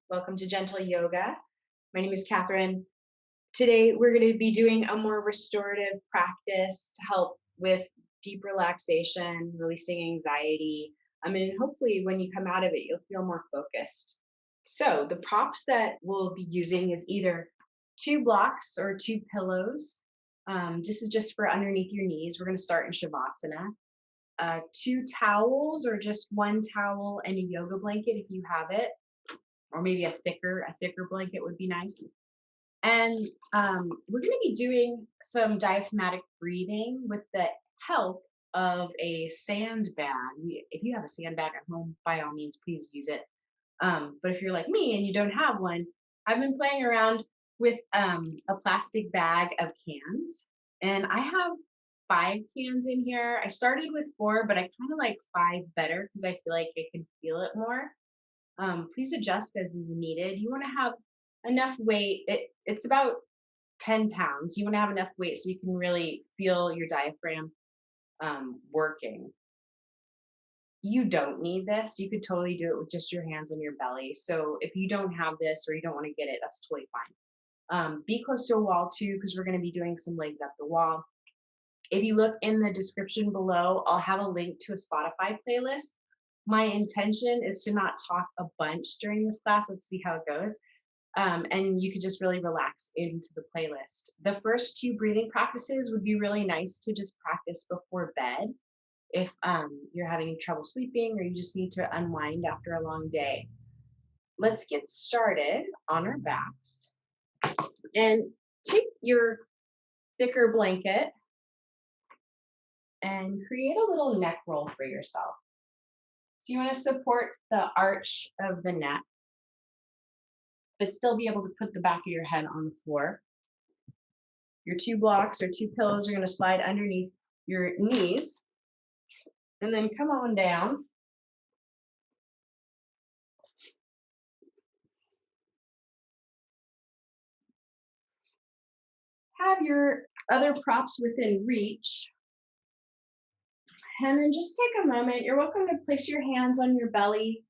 Welcome to Gentle Yoga. My name is Katherine. Today, we're going to be doing a more restorative practice to help with deep relaxation, releasing anxiety. And hopefully, when you come out of it, you'll feel more focused. So, the props that we'll be using is either two blocks or two pillows. This is just for underneath your knees. We're going to start in Shavasana. Two towels or just one towel and a yoga blanket if you have it, or maybe a thicker blanket would be nice. And we're going to be doing some diaphragmatic breathing with the help of a sandbag. If you have a sandbag at home, by all means, please use it. But if you're like me and you don't have one, I've been playing around with a plastic bag of cans, and I have 5 cans in here. I started with 4, but I kind of like 5 better because I feel like I can feel it more. Please adjust as is needed. You want to have enough weight. It's about 10 pounds. You want to have enough weight so you can really feel your diaphragm working. You don't need this. You could totally do it with just your hands on your belly. So if you don't have this or you don't want to get it, that's totally fine. Be close to a wall too, because we're going to be doing some legs up the wall. If you look in the description below, I'll have a link to a Spotify playlist. My intention is to not talk a bunch during this class. Let's see how it goes. And you could just really relax into the playlist. The first 2 breathing practices would be really nice to just practice before bed if you're having trouble sleeping or you just need to unwind after a long day. Let's get started on our backs and take your thicker blanket and create a little neck roll for yourself. So you want to support the arch of the neck, but still be able to put the back of your head on the floor. Your 2 blocks or 2 pillows are going to slide underneath your knees and then come on down. Have your other props within reach. And then just take a moment. You're welcome to place your hands on your belly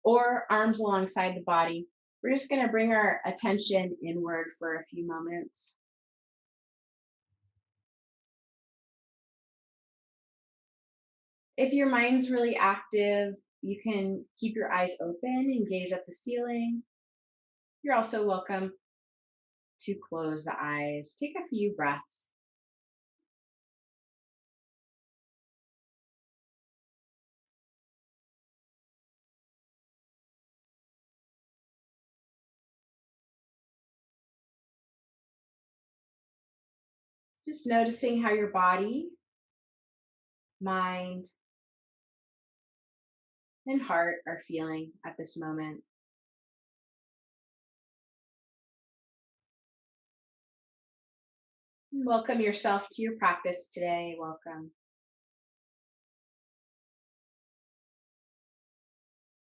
or arms alongside the body. We're just going to bring our attention inward for a few moments. If your mind's really active, you can keep your eyes open and gaze at the ceiling. You're also welcome to close the eyes. Take a few breaths. Just noticing how your body, mind, and heart are feeling at this moment. Welcome yourself to your practice today. Welcome.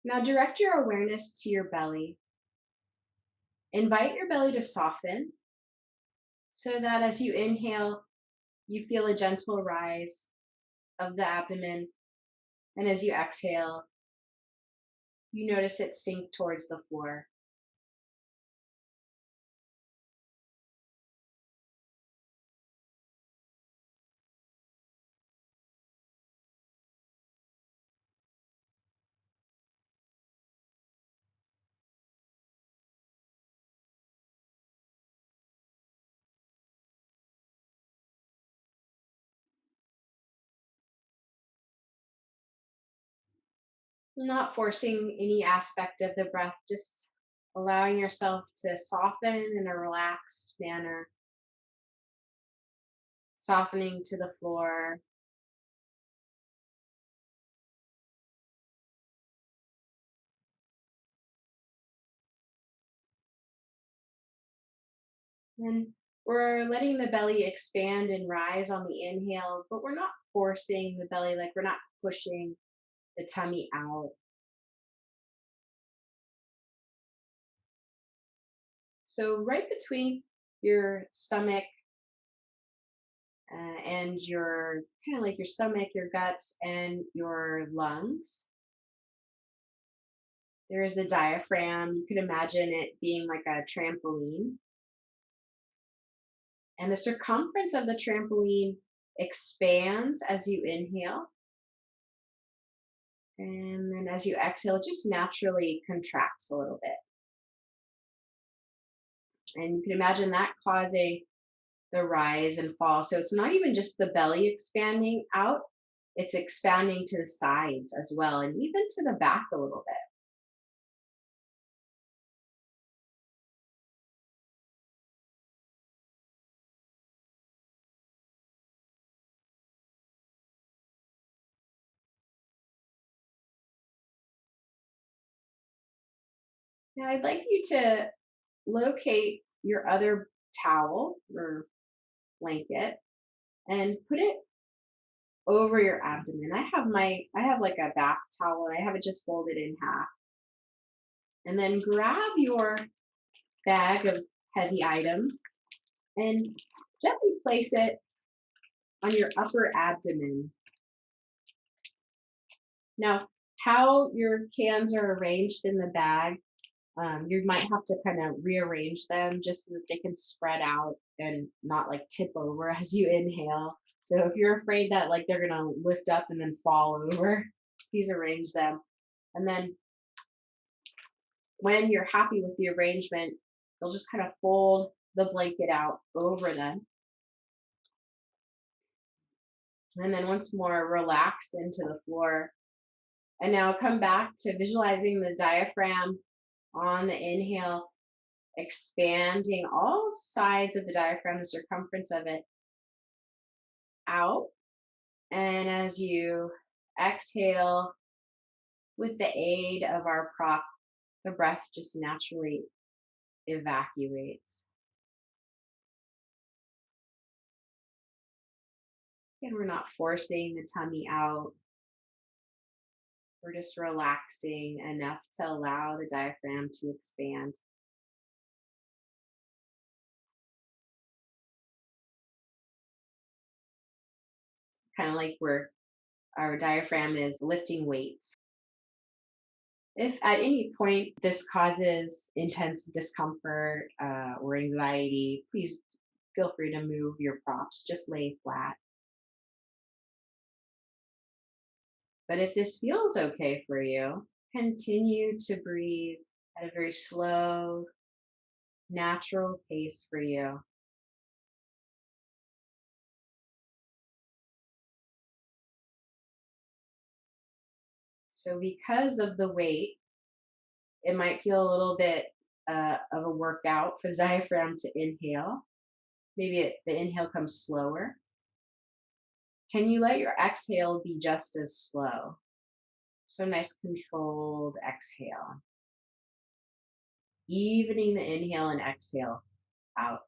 Now direct your awareness to your belly. Invite your belly to soften so that as you inhale, you feel a gentle rise of the abdomen. And as you exhale, you notice it sink towards the floor. Not forcing any aspect of the breath, just allowing yourself to soften in a relaxed manner, softening to the floor. And we're letting the belly expand and rise on the inhale, but we're not forcing the belly, like we're not pushing the tummy out. So, right between your stomach and your kind of like your stomach, your guts, and your lungs, There's the diaphragm. You could imagine it being like a trampoline. And the circumference of the trampoline expands as you inhale. And then as you exhale, it just naturally contracts a little bit. And you can imagine that causing the rise and fall. So it's not even just the belly expanding out, it's expanding to the sides as well, and even to the back a little bit. Now, I'd like you to locate your other towel or blanket and put it over your abdomen. I have like a bath towel. I have it just folded in half. And then grab your bag of heavy items and gently place it on your upper abdomen. Now, how your cans are arranged in the bag, you might have to kind of rearrange them just so that they can spread out and not like tip over as you inhale. So if you're afraid that like they're gonna lift up and then fall over, please arrange them. And then when you're happy with the arrangement, you'll just kind of fold the blanket out over them. And then once more, relaxed into the floor. And now come back to visualizing the diaphragm on the inhale, expanding all sides of the diaphragm, the circumference of it out. And as you exhale, with the aid of our prop, the breath just naturally evacuates. And we're not forcing the tummy out. We're just relaxing enough to allow the diaphragm to expand. Kind of like where our diaphragm is lifting weights. If at any point this causes intense discomfort or anxiety, please feel free to move your props. Just lay flat. But if this feels okay for you, continue to breathe at a very slow, natural pace for you. So, because of the weight, it might feel a little bit of a workout for the diaphragm to inhale. Maybe the inhale comes slower. Can you let your exhale be just as slow? So, nice controlled exhale, evening the inhale and exhale out.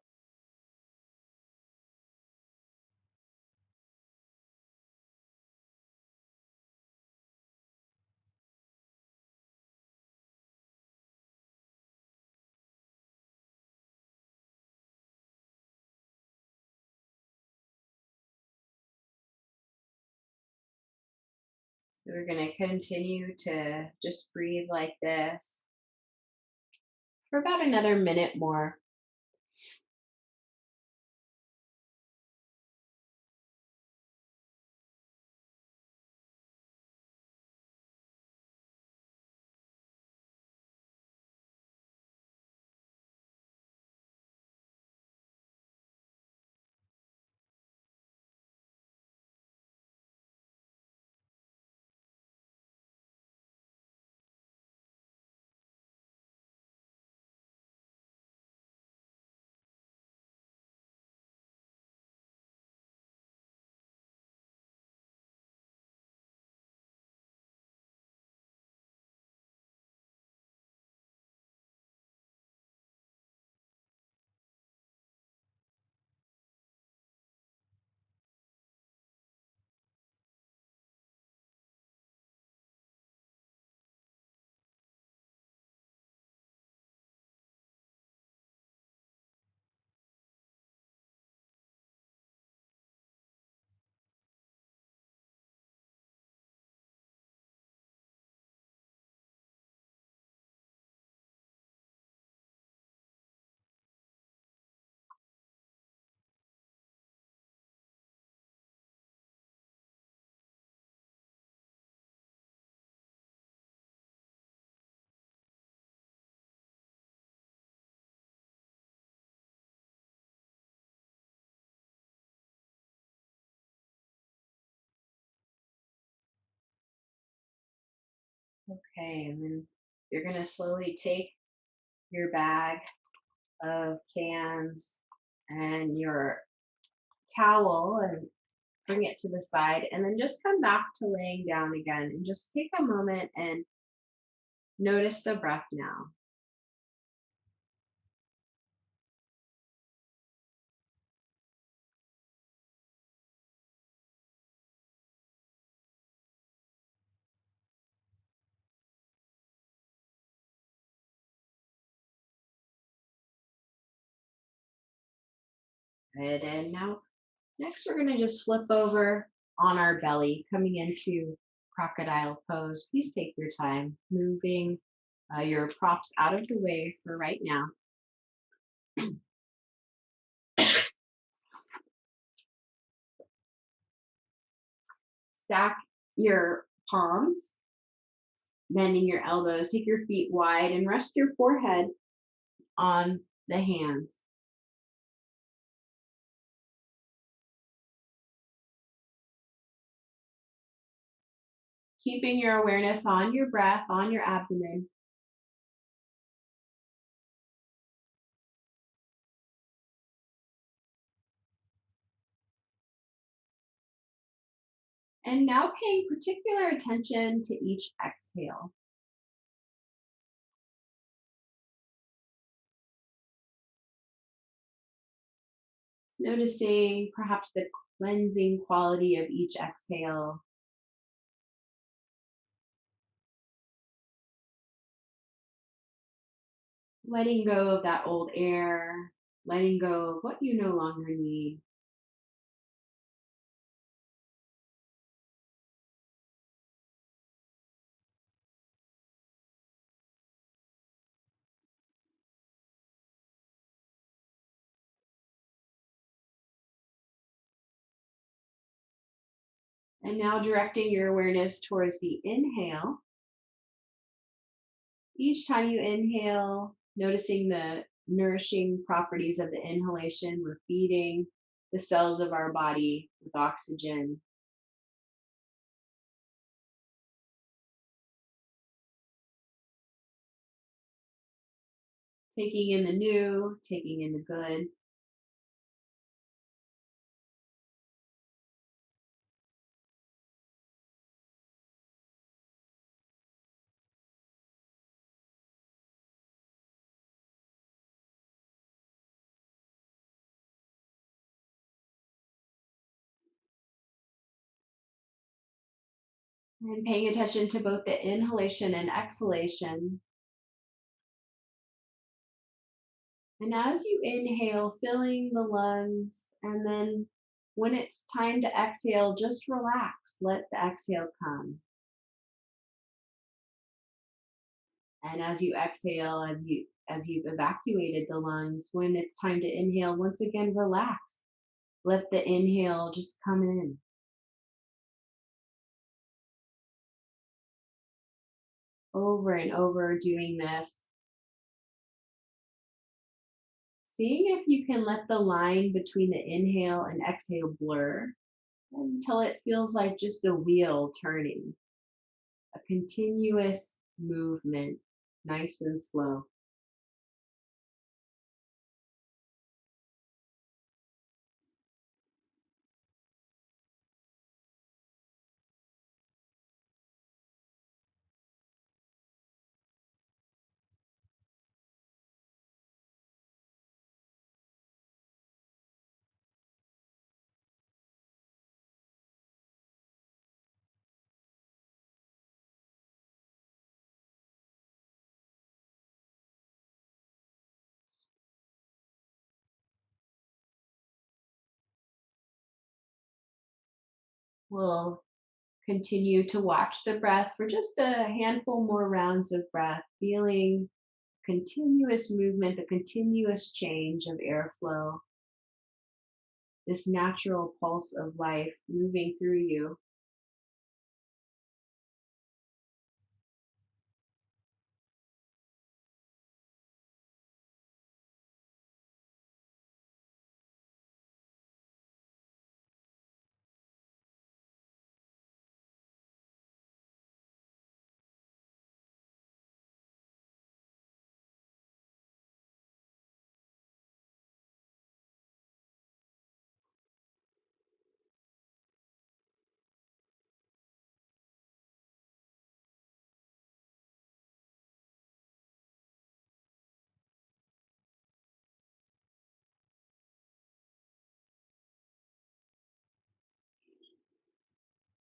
So, we're going to continue to just breathe like this for about another minute more. Okay, and then you're going to slowly take your bag of cans and your towel and bring it to the side, and then just come back to laying down again and just take a moment and notice the breath now. Good. And now, next, we're going to just flip over on our belly, coming into crocodile pose. Please take your time moving your props out of the way for right now. Stack your palms, bending your elbows. Take your feet wide and rest your forehead on the hands. Keeping your awareness on your breath, on your abdomen. And now paying particular attention to each exhale. Noticing perhaps the cleansing quality of each exhale. Letting go of that old air, letting go of what you no longer need. And now directing your awareness towards the inhale. Each time you inhale, noticing the nourishing properties of the inhalation, we're feeding the cells of our body with oxygen. Taking in the new, taking in the good. And paying attention to both the inhalation and exhalation. And as you inhale, filling the lungs, and then when it's time to exhale, just relax. Let the exhale come. And as you exhale, as you've evacuated the lungs, when it's time to inhale, once again, relax. Let the inhale just come in. Over and over doing this. Seeing if you can let the line between the inhale and exhale blur until it feels like just a wheel turning, a continuous movement, nice and slow. We'll continue to watch the breath for just a handful more rounds of breath, feeling continuous movement, the continuous change of airflow, this natural pulse of life moving through you.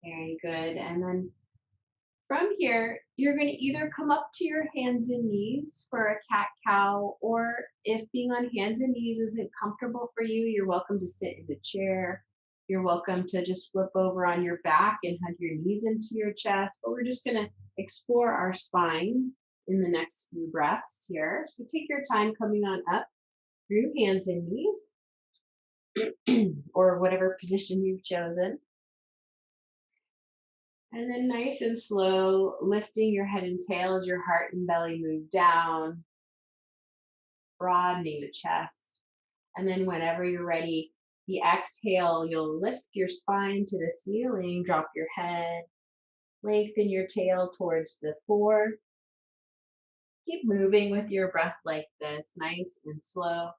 Very good. And then from here, you're going to either come up to your hands and knees for a cat cow, or if being on hands and knees isn't comfortable for you, you're welcome to sit in the chair. You're welcome to just flip over on your back and hug your knees into your chest. But we're just going to explore our spine in the next few breaths here. So take your time coming on up through hands and knees or whatever position you've chosen. And then nice and slow, lifting your head and tail as your heart and belly move down, broadening the chest. And then whenever you're ready, the exhale, you'll lift your spine to the ceiling, drop your head, lengthen your tail towards the floor. Keep moving with your breath like this, nice and slow.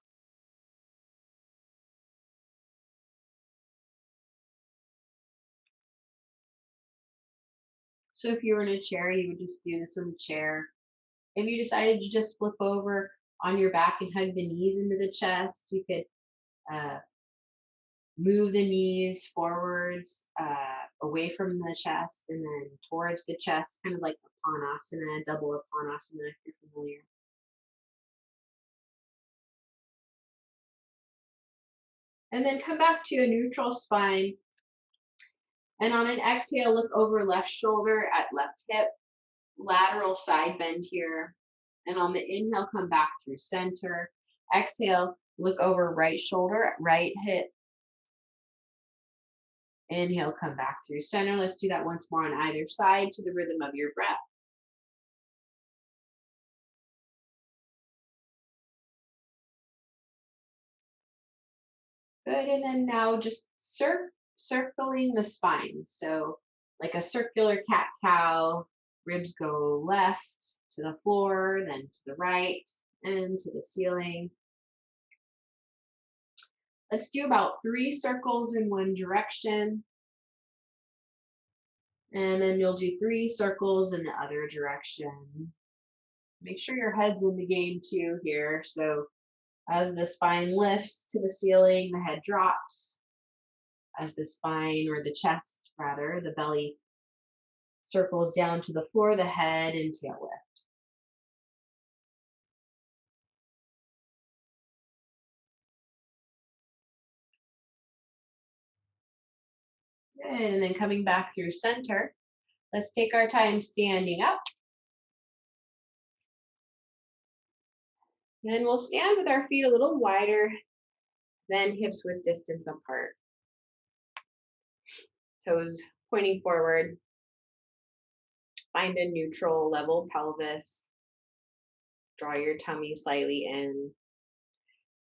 So if you were in a chair, you would just do this in the chair. If you decided to just flip over on your back and hug the knees into the chest, you could uh, move the knees forwards, away from the chest, and then towards the chest, kind of like a Panasana, double a Panasana if you're familiar. And then come back to a neutral spine. And on an exhale, look over left shoulder at left hip, lateral side bend here. And on the inhale, come back through center. Exhale, look over right shoulder at right hip. Inhale, come back through center. Let's do that once more on either side to the rhythm of your breath. Good, and then now just circling the spine. So like a circular cat cow, ribs go left to the floor, then to the right, and to the ceiling. Let's do about 3 circles in one direction. And then you'll do 3 circles in the other direction. Make sure your head's in the game too here. So as the spine lifts to the ceiling, the head drops. As the spine, or the chest rather, the belly circles down to the floor, the head and tail lift. Good, and then coming back through center, let's take our time standing up. And we'll stand with our feet a little wider than hips width distance apart. Toes pointing forward. Find a neutral level pelvis. Draw your tummy slightly in.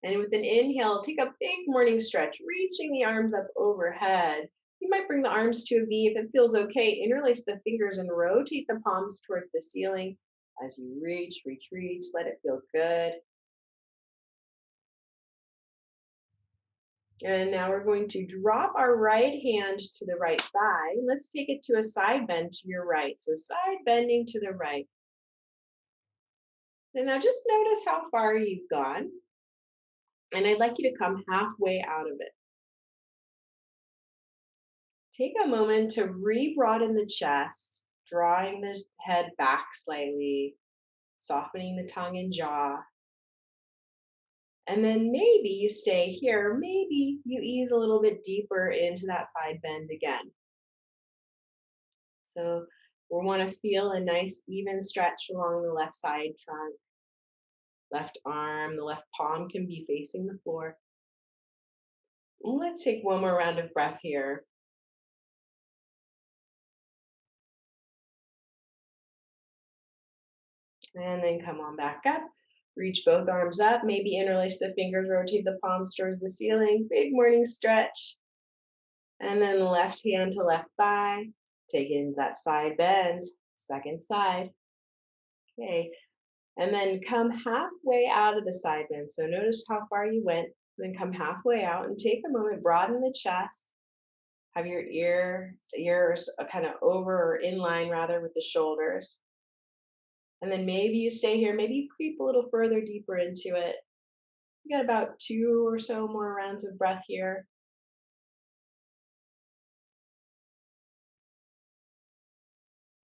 And with an inhale, take a big morning stretch, reaching the arms up overhead. You might bring the arms to a V if it feels okay. Interlace the fingers and rotate the palms towards the ceiling as you reach, reach, reach. Let it feel good. And now we're going to drop our right hand to the right thigh. Let's take it to a side bend to your right. So side bending to the right. And now just notice how far you've gone. And I'd like you to come halfway out of it. Take a moment to re-broaden the chest, drawing the head back slightly, softening the tongue and jaw. And then maybe you stay here, maybe you ease a little bit deeper into that side bend again. So we want to feel a nice even stretch along the left side trunk, left arm, the left palm can be facing the floor. Let's take one more round of breath here. And then come on back up. Reach both arms up, maybe interlace the fingers, rotate the palms towards the ceiling. Big morning stretch. And then left hand to left thigh. Take in that side bend, second side. Okay. And then come halfway out of the side bend. So notice how far you went. Then come halfway out and take a moment, broaden the chest. Have your ears kind of over or in line rather with the shoulders. And then maybe you stay here, maybe you creep a little further deeper into it. You got about 2 or so more rounds of breath here.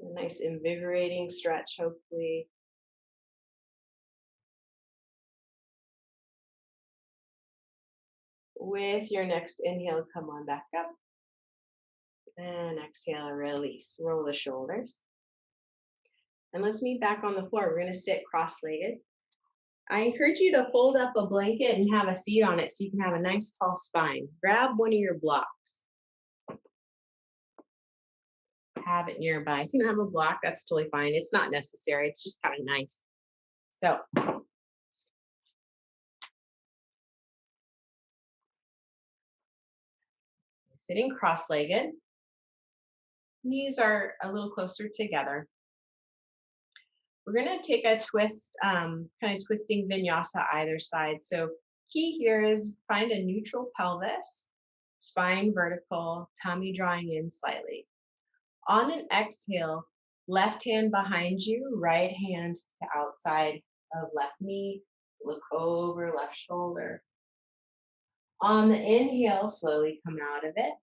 A nice invigorating stretch, hopefully. With your next inhale, come on back up. And exhale, release. Roll the shoulders. And let's meet back on the floor. We're going to sit cross-legged. I encourage you to fold up a blanket and have a seat on it so you can have a nice tall spine. Grab one of your blocks. Have it nearby. If you don't have a block, that's totally fine. It's not necessary. It's just kind of nice. So sitting cross-legged. Knees are a little closer together. We're going to take a twist, kind of twisting vinyasa either side. So key here is find a neutral pelvis, spine vertical, tummy drawing in slightly. On an exhale, left hand behind you, right hand to outside of left knee, look over left shoulder. On the inhale, slowly come out of it.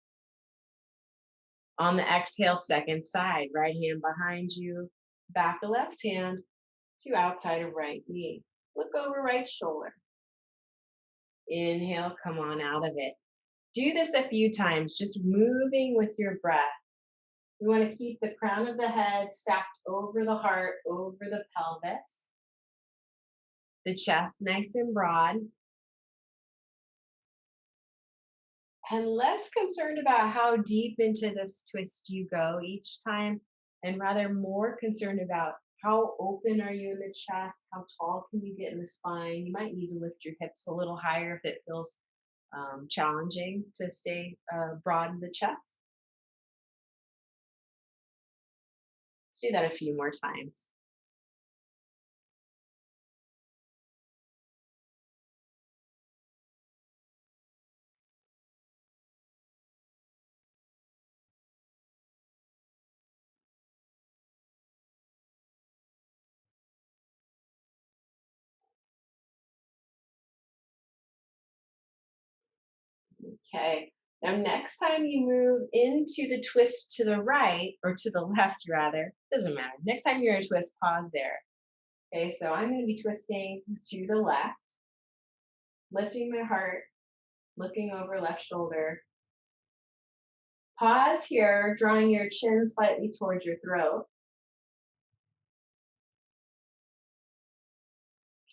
On the exhale, second side, right hand behind you, back of left hand to outside of right knee. Look over right shoulder. Inhale, come on out of it. Do this a few times, just moving with your breath. We want to keep the crown of the head stacked over the heart, over the pelvis. The chest nice and broad. And less concerned about how deep into this twist you go each time, and rather more concerned about how open are you in the chest, how tall can you get in the spine. You might need to lift your hips a little higher if it feels challenging to stay broad in the chest. Let's do that a few more times. Okay. Now, next time you move into the twist to the right, or to the left rather, doesn't matter. Next time you're in a twist, pause there. Okay, so I'm going to be twisting to the left, lifting my heart, looking over left shoulder. Pause here, drawing your chin slightly towards your throat.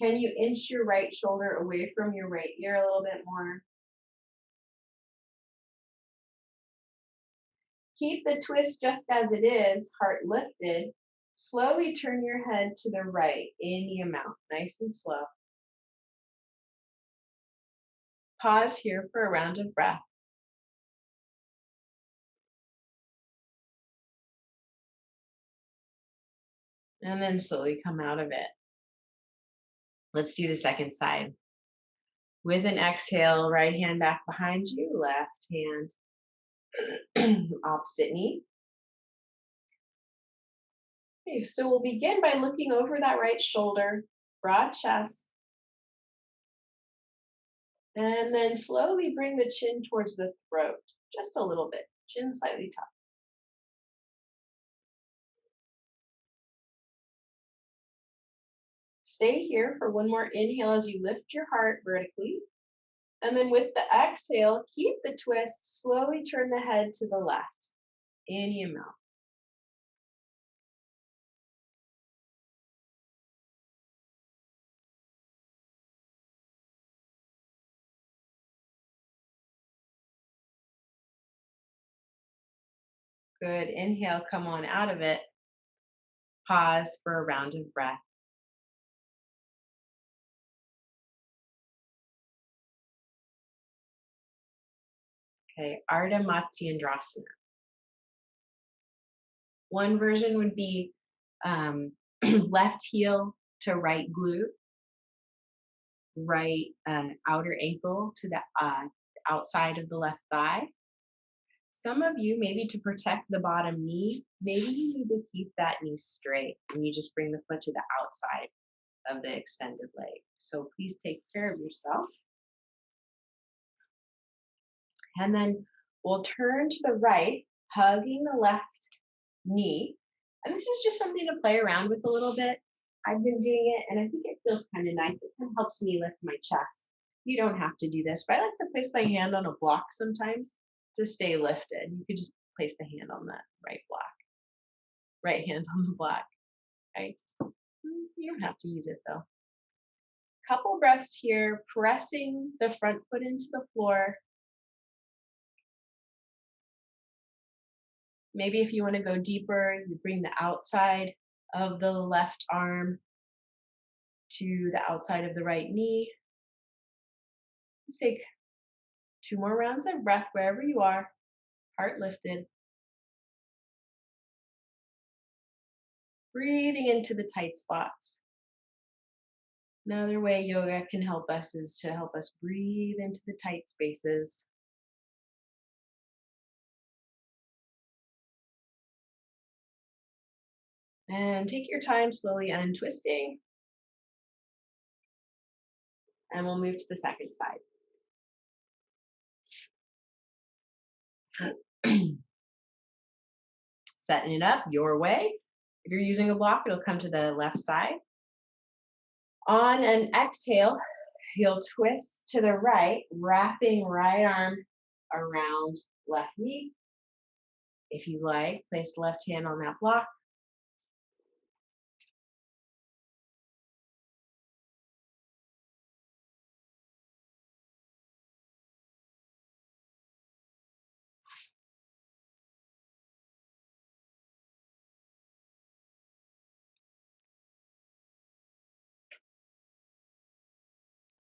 Can you inch your right shoulder away from your right ear a little bit more? Keep the twist just as it is, heart lifted. Slowly turn your head to the right, any amount, nice and slow. Pause here for a round of breath. And then slowly come out of it. Let's do the second side. With an exhale, right hand back behind you, left hand opposite knee. Okay, so we'll begin by looking over that right shoulder, broad chest. And then slowly bring the chin towards the throat, just a little bit, chin slightly tucked. Stay here for one more inhale as you lift your heart vertically. And then with the exhale, keep the twist, slowly turn the head to the left, any amount. Good, inhale, come on out of it. Pause for a round of breath. Okay, Ardha Matsyendrasana. One version would be left heel to right glute, right outer ankle to the outside of the left thigh. Some of you, maybe to protect the bottom knee, maybe you need to keep that knee straight and you just bring the foot to the outside of the extended leg. So please take care of yourself. And then we'll turn to the right, hugging the left knee, And this is just something to play around with a little bit. I've been doing it and I think it feels kind of nice. It kind of helps me lift my chest. You don't have to do this, but I like to place my hand on a block sometimes to stay lifted. You could just place the hand on that right block, right hand on the block, right? You don't have to use it though. Couple breaths here, pressing the front foot into the floor. Maybe if you want to go deeper, you bring the outside of the left arm to the outside of the right knee. Let's take 2 more rounds of breath wherever you are, heart lifted. Breathing into the tight spots. Another way yoga can help us is to help us breathe into the tight spaces. And take your time slowly untwisting. And we'll move to the second side. Setting it up your way. If you're using a block, it'll come to the left side. On an exhale, you'll twist to the right, wrapping right arm around left knee. If you like, place the left hand on that block.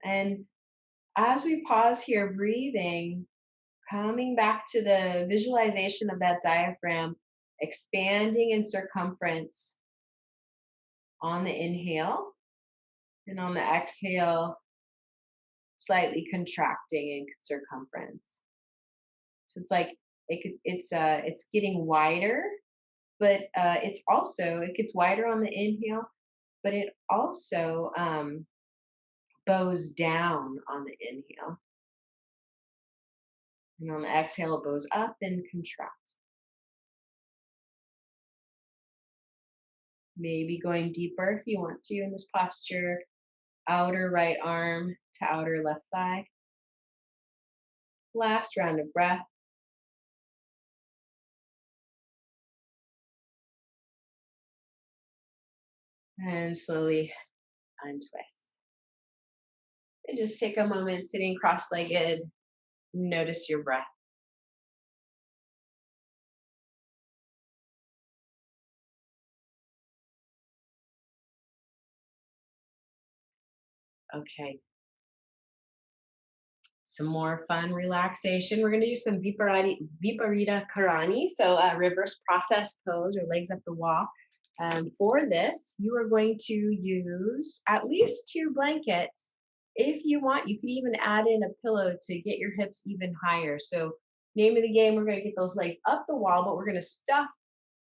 And as we pause here, breathing, coming back to the visualization of that diaphragm, expanding in circumference on the inhale, and on the exhale, slightly contracting in circumference. So it's like it's getting wider, but it gets wider on the inhale, but it also bows down on the inhale. And on the exhale, it bows up and contracts. Maybe going deeper if you want to in this posture. Outer right arm to outer left thigh. Last round of breath. And slowly untwist. And just take a moment sitting cross-legged. Notice your breath. Okay. Some more fun relaxation. We're going to do some Viparita Karani, so reverse process pose or legs up the wall. For this, you are going to use at least 2 blankets. If you want, you can even add in a pillow to get your hips even higher. So name of the game, we're going to get those legs up the wall, but we're going to stuff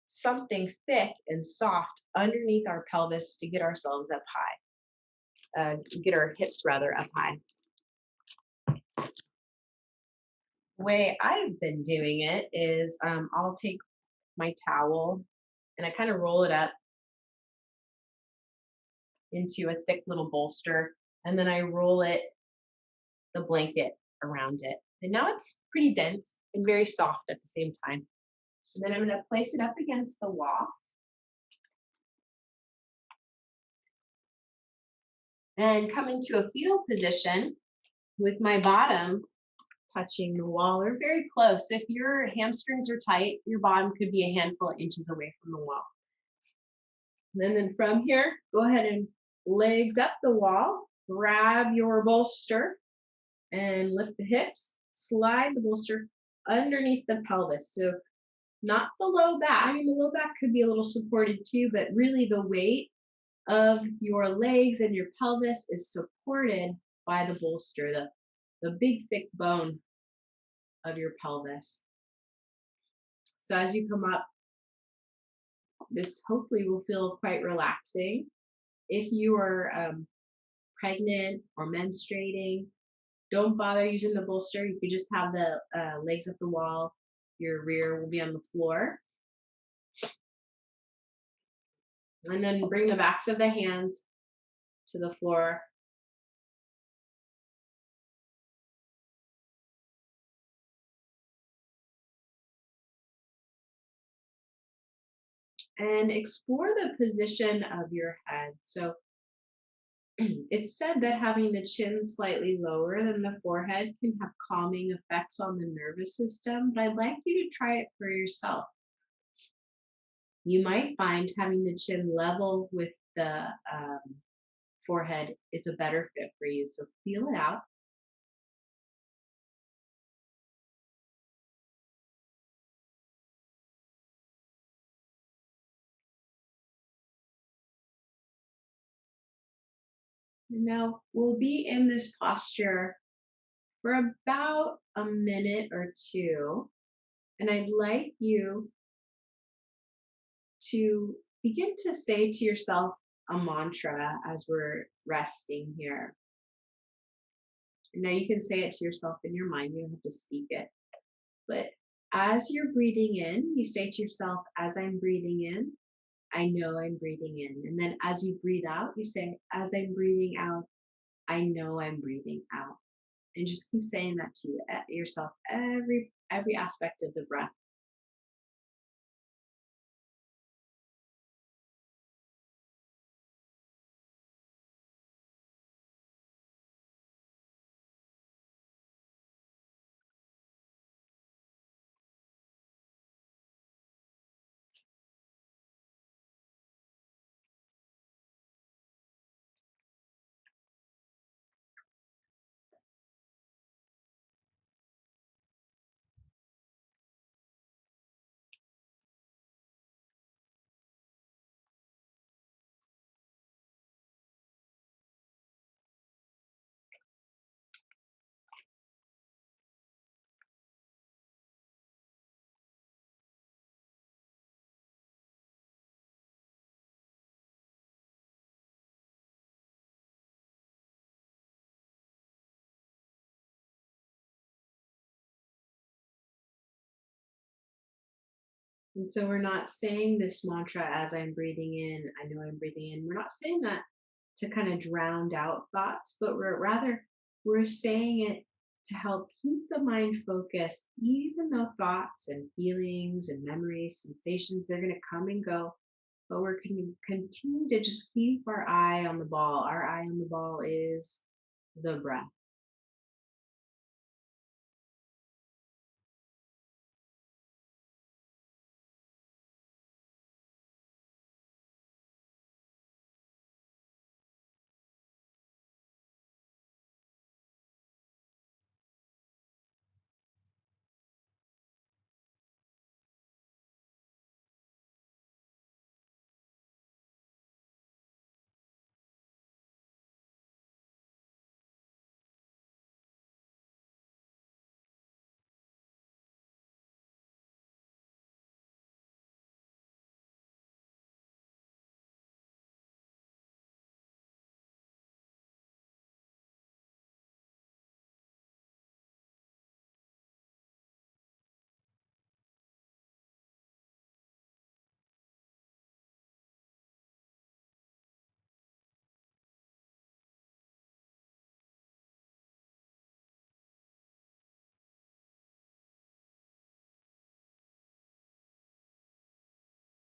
something thick and soft underneath our pelvis to get ourselves up high, get our hips rather up high. The way I've been doing it is I'll take my towel and I kind of roll it up into a thick little bolster, and then I roll the blanket around it. And now it's pretty dense and very soft at the same time. And then I'm going to place it up against the wall. And come into a fetal position with my bottom touching the wall or very close. If your hamstrings are tight, your bottom could be a handful of inches away from the wall. And then from here, go ahead and legs up the wall, grab your bolster and lift the hips, slide the bolster underneath the pelvis. So not the low back. I mean, the low back could be a little supported too, but really the weight of your legs and your pelvis is supported by the bolster, the big thick bone of your pelvis. So as you come up, this hopefully will feel quite relaxing. If you are pregnant or menstruating, don't bother using the bolster. You could just have the legs up the wall. Your rear will be on the floor. And then bring the backs of the hands to the floor. And explore the position of your head. So it's said that having the chin slightly lower than the forehead can have calming effects on the nervous system, but I'd like you to try it for yourself. You might find having the chin level with the forehead is a better fit for you. So feel it out. And now we'll be in this posture for about a minute or two. And I'd like you to begin to say to yourself a mantra as we're resting here. And now you can say it to yourself in your mind, you don't have to speak it. But as you're breathing in, you say to yourself, as I'm breathing in, I know I'm breathing in. And then as you breathe out, you say, as I'm breathing out, I know I'm breathing out. And just keep saying that to yourself every aspect of the breath. And so we're not saying this mantra as I'm breathing in, I know I'm breathing in. We're not saying that to kind of drown out thoughts, but we're saying it to help keep the mind focused, even though thoughts and feelings and memories, sensations, they're going to come and go. But we're going to continue to just keep our eye on the ball. Our eye on the ball is the breath.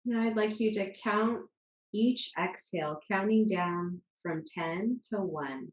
Now I'd like you to count each exhale, counting down from 10 to 1.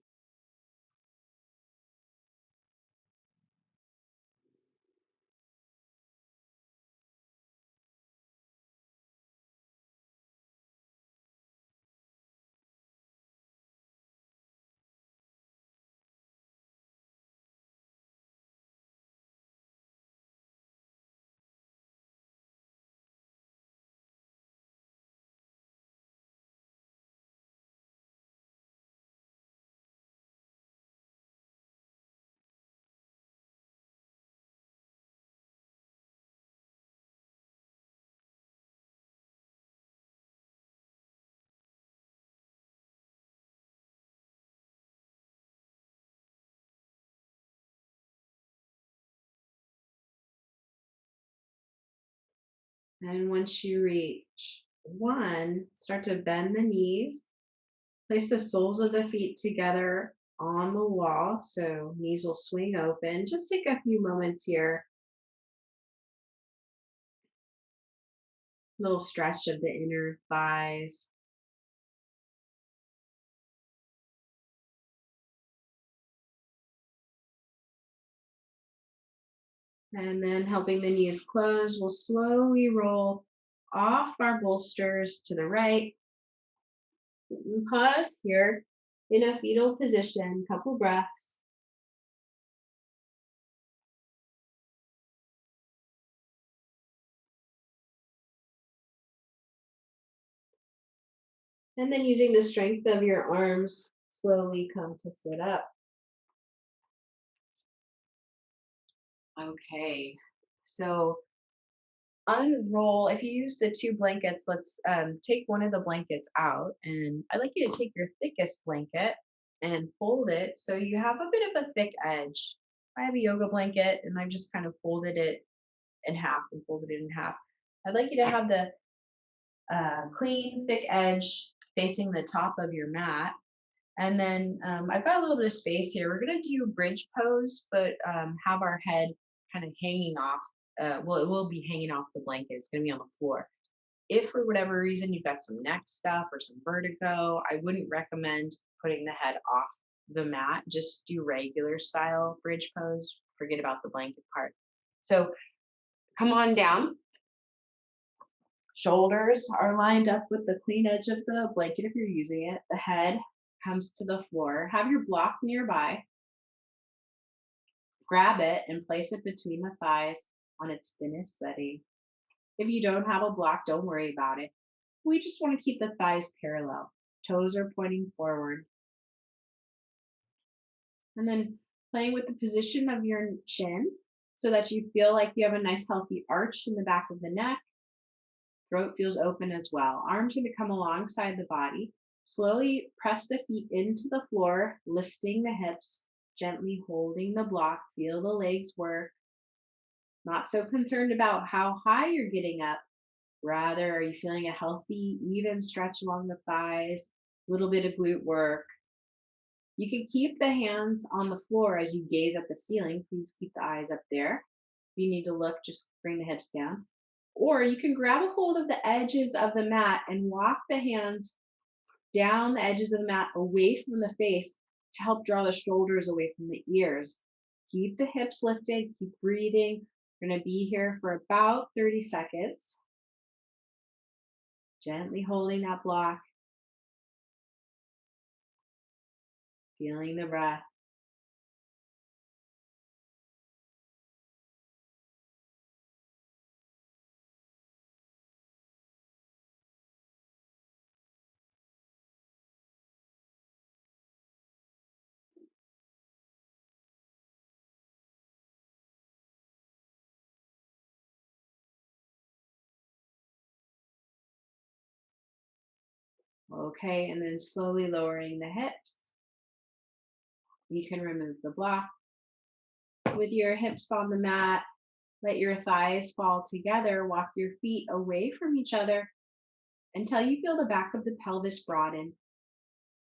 And once you reach One, start to bend the knees. Place the soles of the feet together on the wall so knees will swing open. Just take a few moments here. Little stretch of the inner thighs. And then helping the knees close, we'll slowly roll off our bolsters to the right. And pause here in a fetal position, couple breaths. And then using the strength of your arms, slowly come to sit up. Okay, so unroll. If you use the two blankets, let's take one of the blankets out. And I'd like you to take your thickest blanket and fold it so you have a bit of a thick edge. I have a yoga blanket and I've just kind of folded it in half and folded it in half. I'd like you to have the clean, thick edge facing the top of your mat. And then I've got a little bit of space here. We're going to do bridge pose, but have our head kind of hanging off. Well, it will be hanging off the blanket. It's going to be on the floor. If for whatever reason you've got some neck stuff or some vertigo, I wouldn't recommend putting the head off the mat. Just do regular style bridge pose. Forget about the blanket part. So come on down. Shoulders are lined up with the clean edge of the blanket if you're using it. The head comes to the floor. Have your block nearby. Grab it and place it between the thighs on its thinnest setting. If you don't have a block, don't worry about it. We just want to keep the thighs parallel. Toes are pointing forward. And then playing with the position of your chin so that you feel like you have a nice healthy arch in the back of the neck. Throat feels open as well. Arms are going to come alongside the body. Slowly press the feet into the floor, lifting the hips, gently holding the block. Feel the legs work. Not so concerned about how high you're getting up. Rather, are you feeling a healthy, even stretch along the thighs? A little bit of glute work. You can keep the hands on the floor as you gaze at the ceiling. Please keep the eyes up there. If you need to look, just bring the hips down. Or you can grab a hold of the edges of the mat and walk the hands down the edges of the mat away from the face to help draw the shoulders away from the ears. Keep the hips lifted, keep breathing. We're going to be here for about 30 seconds. Gently holding that block. Feeling the breath. Okay, and then slowly lowering the hips. You can remove the block. With your hips on the mat, let your thighs fall together. Walk your feet away from each other until you feel the back of the pelvis broaden.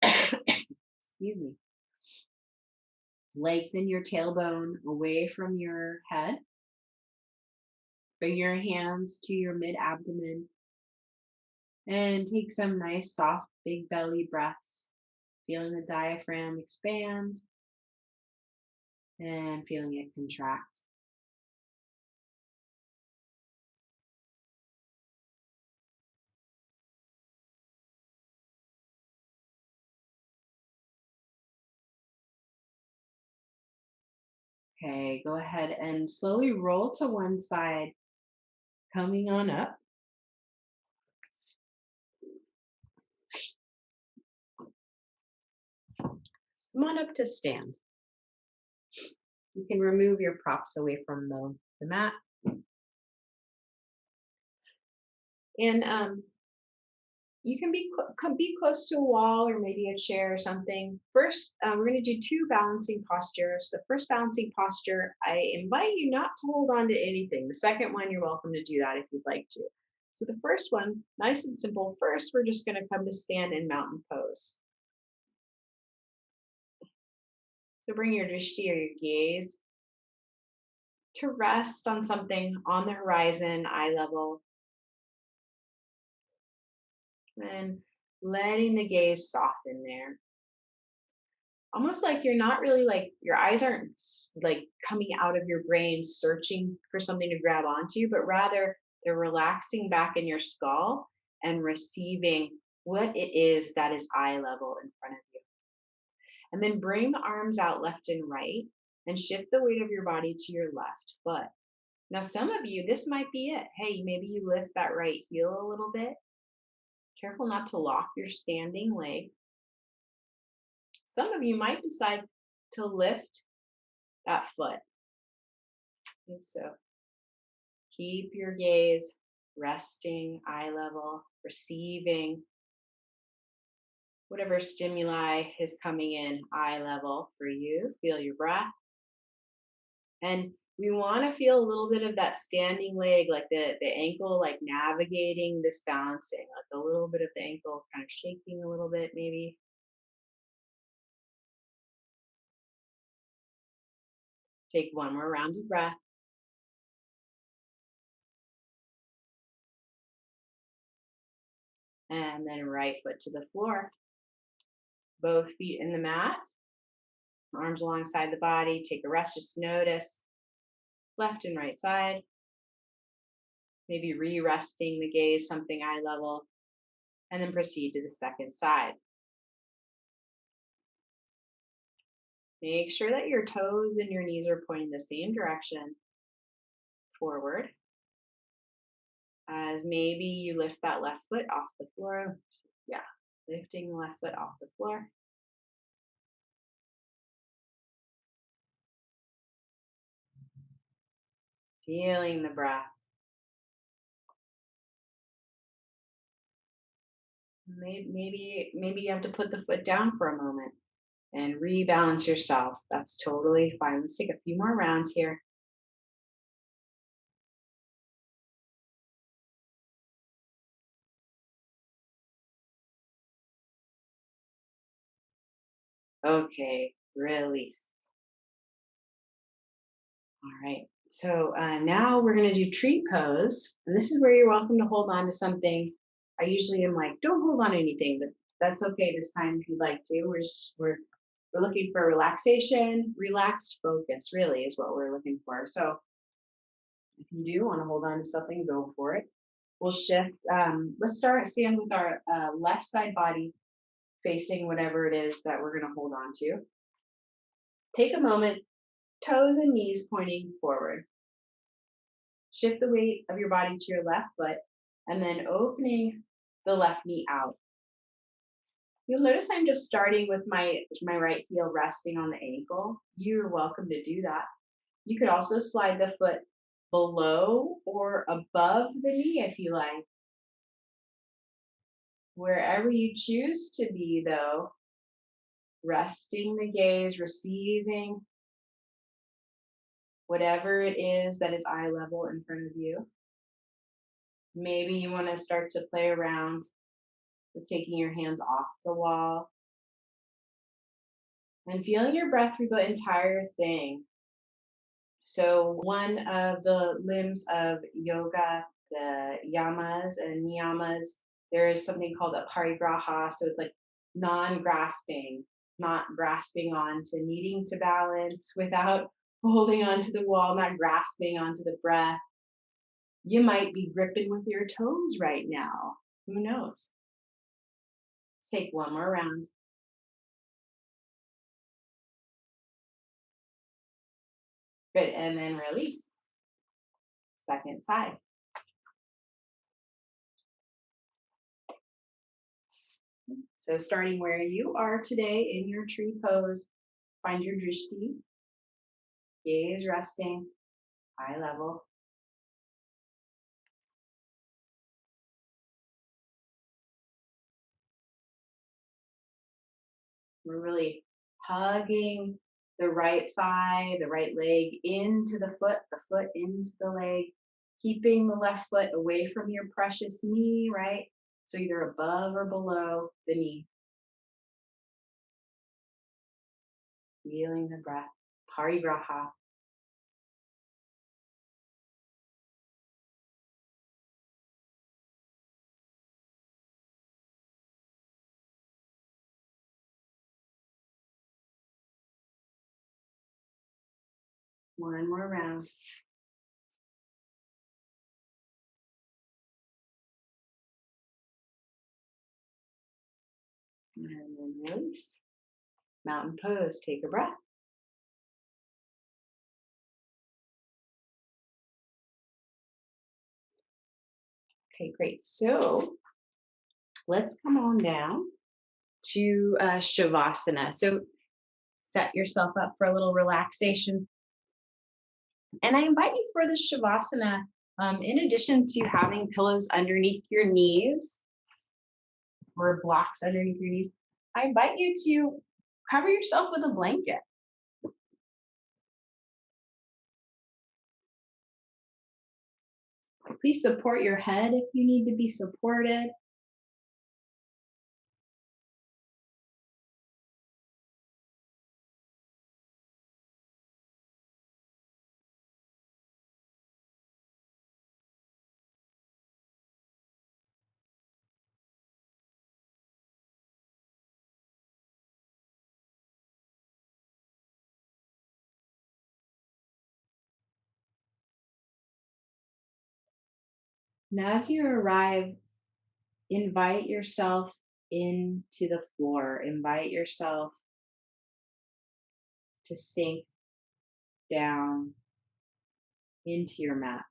Excuse me. Lengthen your tailbone away from your head. Bring your hands to your mid-abdomen and take some nice, soft, big belly breaths. Feeling the diaphragm expand and feeling it contract. Okay, go ahead and slowly roll to one side, coming on up. Come on up to stand. You can remove your props away from the mat. And you can be close to a wall or maybe a chair or something. First, we're going to do two balancing postures. The first balancing posture, I invite you not to hold on to anything. The second one, you're welcome to do that if you'd like to. So the first one, nice and simple. First, we're just going to come to stand in mountain pose. So bring your drishti or your gaze to rest on something on the horizon, eye level, and letting the gaze soften there. Almost like you're not really like your eyes aren't like coming out of your brain searching for something to grab onto, but rather they're relaxing back in your skull and receiving what it is that is eye level in front of you. And then bring the arms out left and right and shift the weight of your body to your left foot. Now, some of you, this might be it. Hey, maybe you lift that right heel a little bit. Careful not to lock your standing leg. Some of you might decide to lift that foot. And so keep your gaze resting, eye level, receiving whatever stimuli is coming in eye level for you. Feel your breath. And we want to feel a little bit of that standing leg, like the ankle, like navigating this balancing, like a little bit of the ankle kind of shaking a little bit, maybe. Take one more round of breath. And then right foot to the floor. Both feet in the mat, arms alongside the body. Take a rest, just notice left and right side. Maybe re-resting the gaze, something eye level, and then proceed to the second side. Make sure that your toes and your knees are pointing the same direction forward. As maybe you lift that left foot off the floor. Yeah, lifting the left foot off the floor. Feeling the breath. Maybe you have to put the foot down for a moment and rebalance yourself. That's totally fine. Let's take a few more rounds here. Okay, release. All right. So now we're going to do tree pose. And this is where you're welcome to hold on to something. I usually am like, don't hold on to anything, but that's okay this time if you'd like to. We're looking for relaxation, relaxed focus, really is what we're looking for. So if you do want to hold on to something, go for it. We'll shift. Let's stand with our left side body facing whatever it is that we're going to hold on to. Take a moment, toes and knees pointing forward. Shift the weight of your body to your left foot and then opening the left knee out. You'll notice I'm just starting with my right heel resting on the ankle. You're welcome to do that. You could also slide the foot below or above the knee if you like. Wherever you choose to be, though, resting the gaze, receiving whatever it is that is eye level in front of you. Maybe you want to start to play around with taking your hands off the wall and feeling your breath through the entire thing. So, one of the limbs of yoga, the yamas and niyamas, there is something called a parigraha. So, it's like non grasping, not grasping on to needing to balance without holding onto the wall, not grasping onto the breath. You might be gripping with your toes right now. Who knows? Let's take one more round. Good. And then release. Second side. So starting where you are today in your tree pose, find your drishti, gaze resting, eye level. We're really hugging the right thigh, the right leg into the foot into the leg. keeping the left foot away from your precious knee, right? So either above or below the knee. Feeling the breath. Parigraha. One more round. And then release. Mountain pose. Take a breath. Okay, great. So let's come on down to Shavasana. So set yourself up for a little relaxation. And I invite you for the Shavasana, in addition to having pillows underneath your knees or blocks underneath your knees, I invite you to cover yourself with a blanket. Please support your head if you need to be supported. And as you arrive, invite yourself into the floor. Invite yourself to sink down into your mat.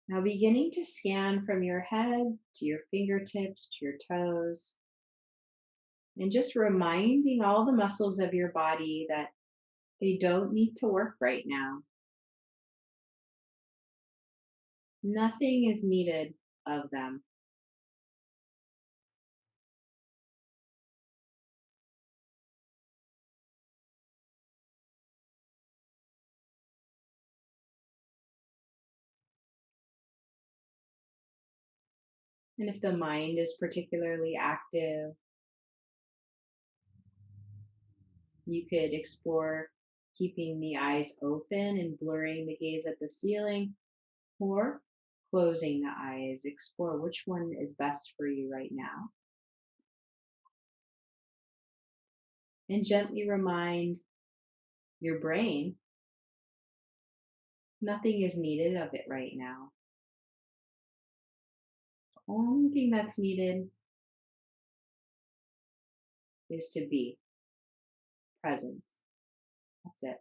Now, beginning to scan from your head to your fingertips to your toes, and just reminding all the muscles of your body that they don't need to work right now. Nothing is needed of them. And if the mind is particularly active, you could explore keeping the eyes open and blurring the gaze at the ceiling, or closing the eyes. Explore which one is best for you right now. And gently remind your brain nothing is needed of it right now. The only thing that's needed is to be present. That's it.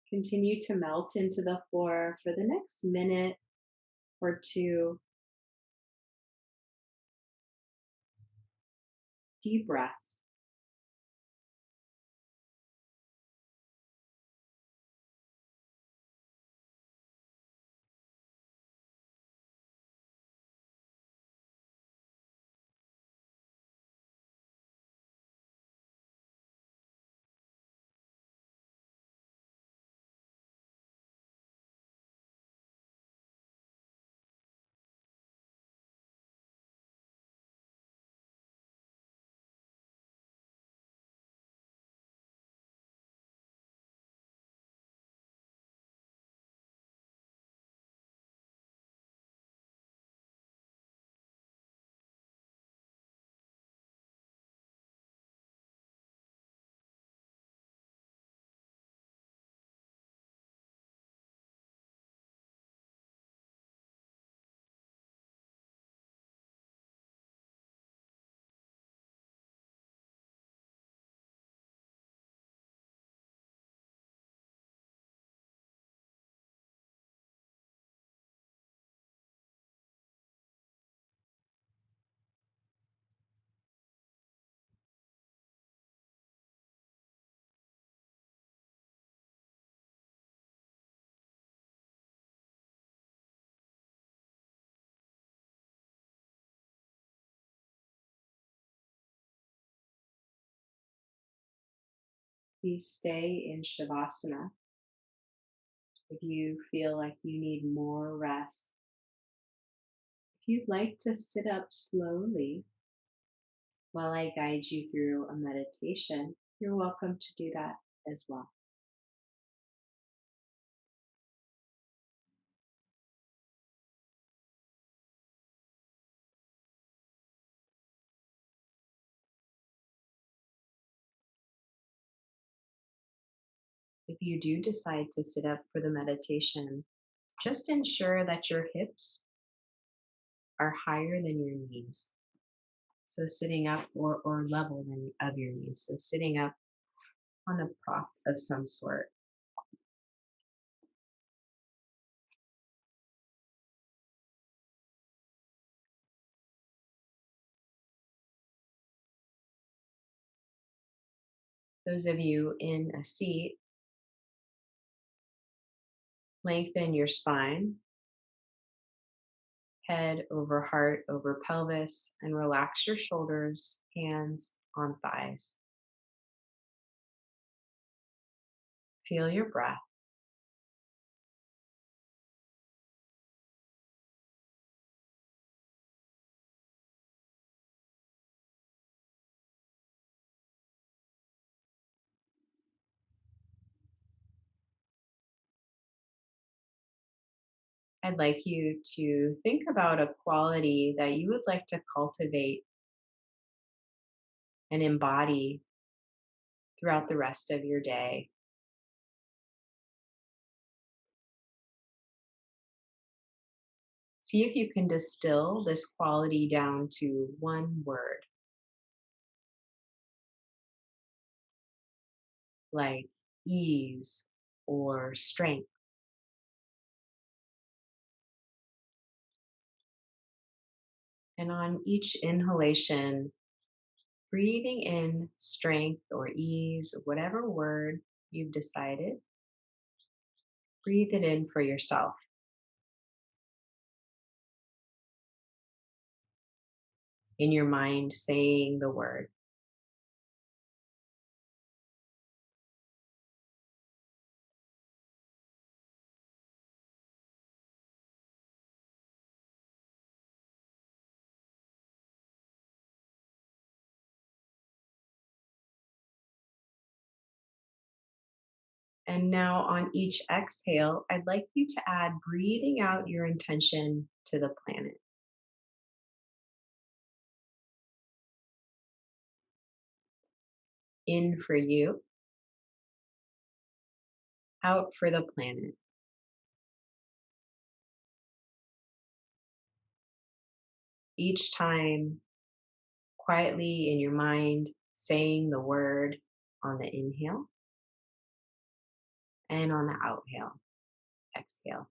Continue to melt into the floor for the next minute or two. Deep rest. Please stay in Shavasana. If you feel like you need more rest, if you'd like to sit up slowly while I guide you through a meditation, you're welcome to do that as well. If you do decide to sit up for the meditation, just ensure that your hips are higher than your knees. So sitting up or level than of your knees. So sitting up on a prop of some sort. Those of you in a seat, lengthen your spine, head over heart over pelvis, and relax your shoulders, hands on thighs. Feel your breath. I'd like you to think about a quality that you would like to cultivate and embody throughout the rest of your day. See if you can distill this quality down to one word, like ease or strength. And on each inhalation, breathing in strength or ease, whatever word you've decided, breathe it in for yourself. In your mind, saying the word. And now on each exhale, I'd like you to add breathing out your intention to the planet. In for you, out for the planet. Each time, quietly in your mind, saying the word on the inhale and on the exhale.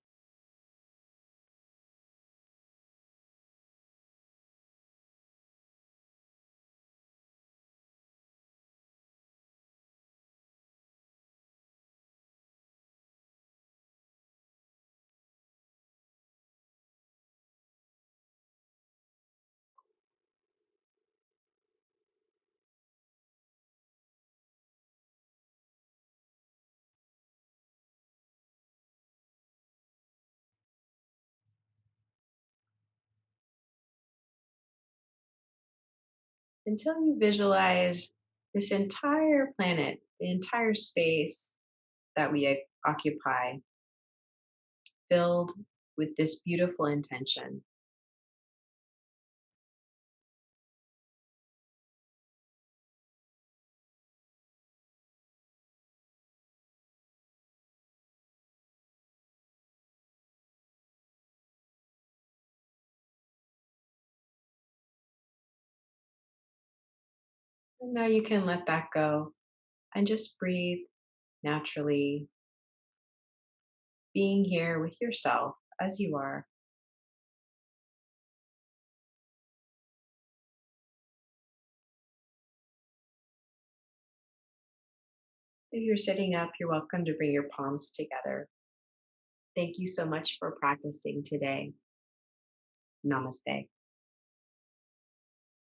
Until you visualize this entire planet, the entire space that we occupy, filled with this beautiful intention. And now you can let that go and just breathe naturally, being here with yourself as you are. If you're sitting up, you're welcome to bring your palms together. Thank you so much for practicing today. Namaste.